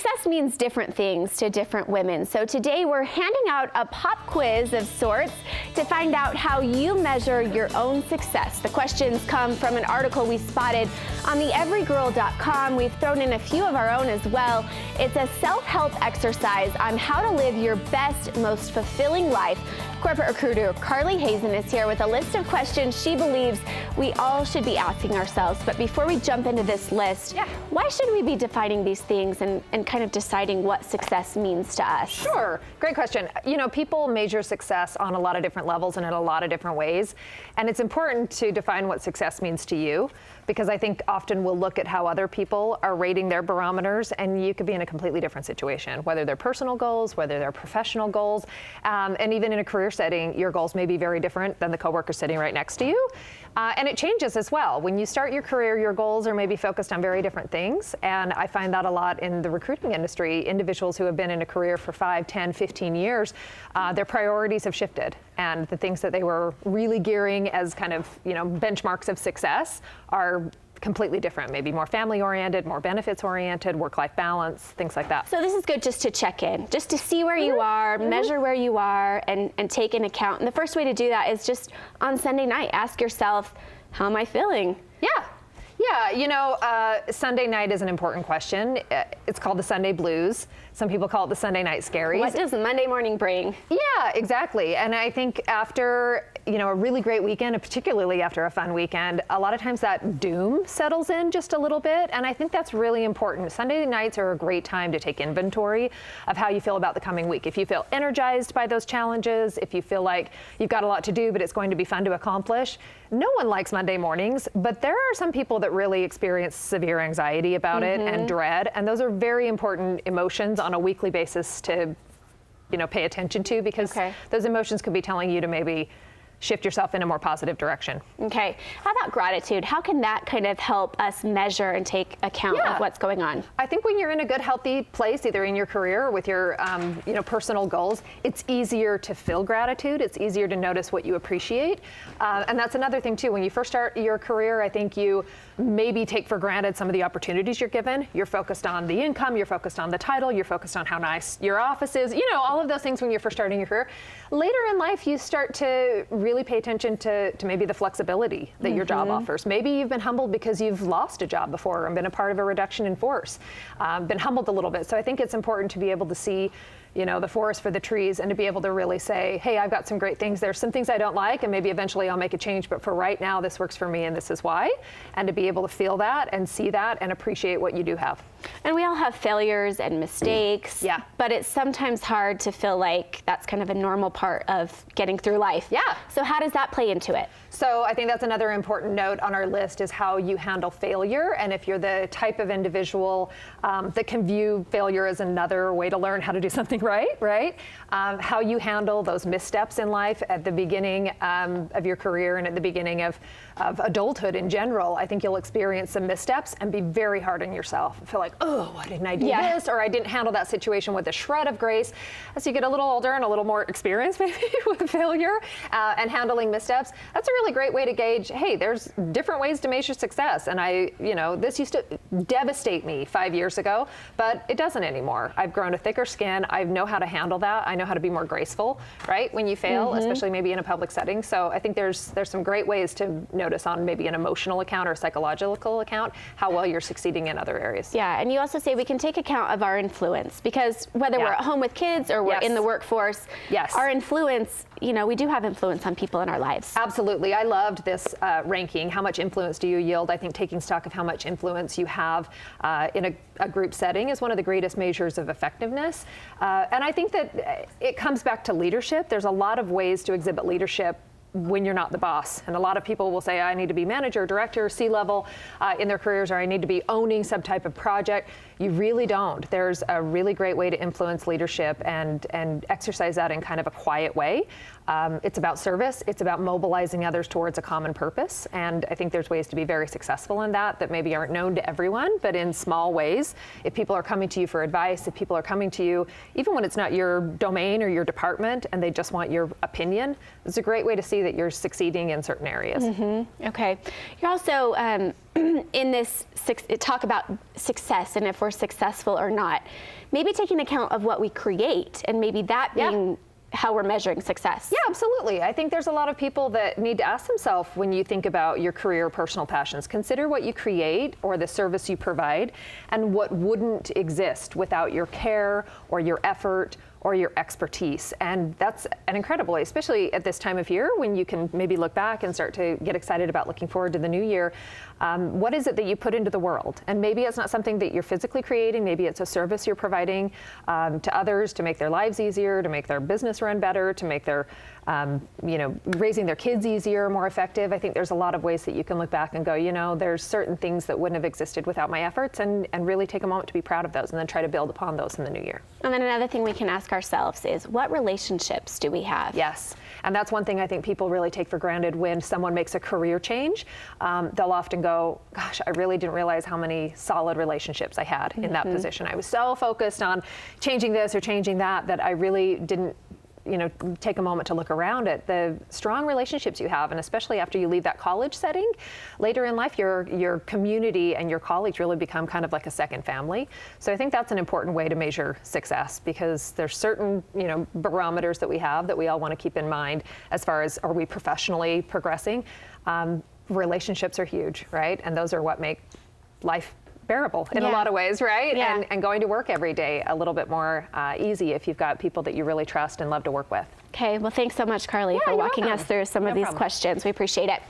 success means different things to different women. So today we're handing out a pop quiz of sorts to find out how you measure your own success. The questions come from an article we spotted on theeverygirl.com. We've thrown in a few of our own as well. It's a self-help exercise on how to live your best, most fulfilling life. Corporate recruiter Carly Hazen is here with a list of questions she believes we all should be asking ourselves. But before we jump into this list, why should we be defining these things and kind of deciding what success means to us? Sure, great question. You know, people measure success on a lot of different levels and in a lot of different ways. And it's important to define what success means to you, because I think often we'll look at how other people are rating their barometers, and you could be in a completely different situation, whether they're personal goals, whether they're professional goals, and even in a career setting, your goals may be very different than the coworker sitting right next to you. And it changes as well. When you start your career, your goals are maybe focused on very different things. And I find that a lot in the recruiting industry. Individuals who have been in a career for 5, 10, 15 years, their priorities have shifted. And the things that they were really gearing as kind of, you know, benchmarks of success are completely different, maybe more family oriented, more benefits oriented, work-life balance, things like that. So this is good just to check in, just to see where you are, measure where you are, and take into account. And the first way to do that is just on Sunday night, ask yourself, how am I feeling? Yeah, you know, Sunday night is an important question. It's called the Sunday blues. Some people call it the Sunday night scaries. What does Monday morning bring? Yeah, exactly. And I think after, you know, a really great weekend, and particularly after a fun weekend, a lot of times that doom settles in just a little bit. And I think that's really important. Sunday nights are a great time to take inventory of how you feel about the coming week. If you feel energized by those challenges, if you feel like you've got a lot to do, but it's going to be fun to accomplish. No one likes Monday mornings, but there are some people that really experience severe anxiety about it and dread. And those are very important emotions on a weekly basis to, you know, pay attention to, because those emotions could be telling you to maybe shift yourself in a more positive direction. Okay. How about gratitude? How can that kind of help us measure and take account of what's going on? I think when you're in a good, healthy place, either in your career or with your, you know, personal goals, it's easier to feel gratitude. It's easier to notice what you appreciate. And that's another thing too. When you first start your career, I think you maybe take for granted some of the opportunities you're given. You're focused on the income, you're focused on the title, you're focused on how nice your office is, you know, all of those things when you're first starting your career. Later in life, you start to really pay attention to maybe the flexibility that your job offers. Maybe you've been humbled because you've lost a job before and been a part of a reduction in force, been humbled a little bit. So I think it's important to be able to see, you know, the forest for the trees, and to be able to really say, hey, I've got some great things. There's some things I don't like, and maybe eventually I'll make a change, but for right now, this works for me and this is why. And to be able to feel that and see that and appreciate what you do have. And we all have failures and mistakes, but it's sometimes hard to feel like that's kind of a normal part of getting through life. So how does that play into it? So I think that's another important note on our list, is how you handle failure. And if you're the type of individual that can view failure as another way to learn how to do something right? How you handle those missteps in life at the beginning of your career and at the beginning of adulthood in general. I think you'll experience some missteps and be very hard on yourself. Feel like, oh, why didn't I do this? Or I didn't handle that situation with a shred of grace. As you get a little older and a little more experienced maybe with failure and handling missteps, that's a really great way to gauge, hey, there's different ways to measure success. And you know, this used to devastate me 5 years ago, but it doesn't anymore. I've grown a thicker skin. I know how to handle that. I know how to be more graceful, right, when you fail, especially maybe in a public setting. So I think there's some great ways to notice on maybe an emotional account or a psychological account how well you're succeeding in other areas. Yeah, and you also say we can take account of our influence, because whether we're at home with kids or we're in the workforce, our influence, you know, we do have influence on people in our lives. Absolutely. I loved this ranking. How much influence do you yield? I think taking stock of how much influence you have in a group setting is one of the greatest measures of effectiveness. And I think that it comes back to leadership. There's a lot of ways to exhibit leadership when you're not the boss. And a lot of people will say, I need to be manager, director, C-level in their careers, or I need to be owning some type of project. You really don't. There's a really great way to influence leadership and exercise that in kind of a quiet way. It's about service. It's about mobilizing others towards a common purpose. And I think there's ways to be very successful in that maybe aren't known to everyone, but in small ways. If people are coming to you for advice, if people are coming to you, even when it's not your domain or your department, and they just want your opinion, it's a great way to see see that you're succeeding in certain areas. Okay. You're also in this talk about success and if we're successful or not. Maybe taking account of what we create and maybe that being how we're measuring success. Yeah, absolutely. I think there's a lot of people that need to ask themselves when you think about your career or personal passions, consider what you create or the service you provide and what wouldn't exist without your care or your effort or your expertise. And that's an incredible, especially at this time of year when you can maybe look back and start to get excited about looking forward to the new year. What is it that you put into the world? And maybe it's not something that you're physically creating, maybe it's a service you're providing to others to make their lives easier, to make their business run better, to make their raising their kids easier, more effective. I think there's a lot of ways that you can look back and go, there's certain things that wouldn't have existed without my efforts, and really take a moment to be proud of those and then try to build upon those in the new year. And then another thing we can ask ourselves is, what relationships do we have? Yes, and that's one thing I think people really take for granted when someone makes a career change. They'll often go, gosh, I really didn't realize how many solid relationships I had in that position. I was so focused on changing this or changing that I really didn't take a moment to look around at the strong relationships you have, and especially after you leave that college setting, later in life, your community and your colleagues really become kind of like a second family. So I think that's an important way to measure success, because there's certain, barometers that we have that we all want to keep in mind as far as, are we professionally progressing? Relationships are huge, right? And those are what make life bearable in a lot of ways, right? Yeah. And going to work every day a little bit more easy if you've got people that you really trust and love to work with. Okay, well, thanks so much, Carly, for walking us through some of these questions. We appreciate it.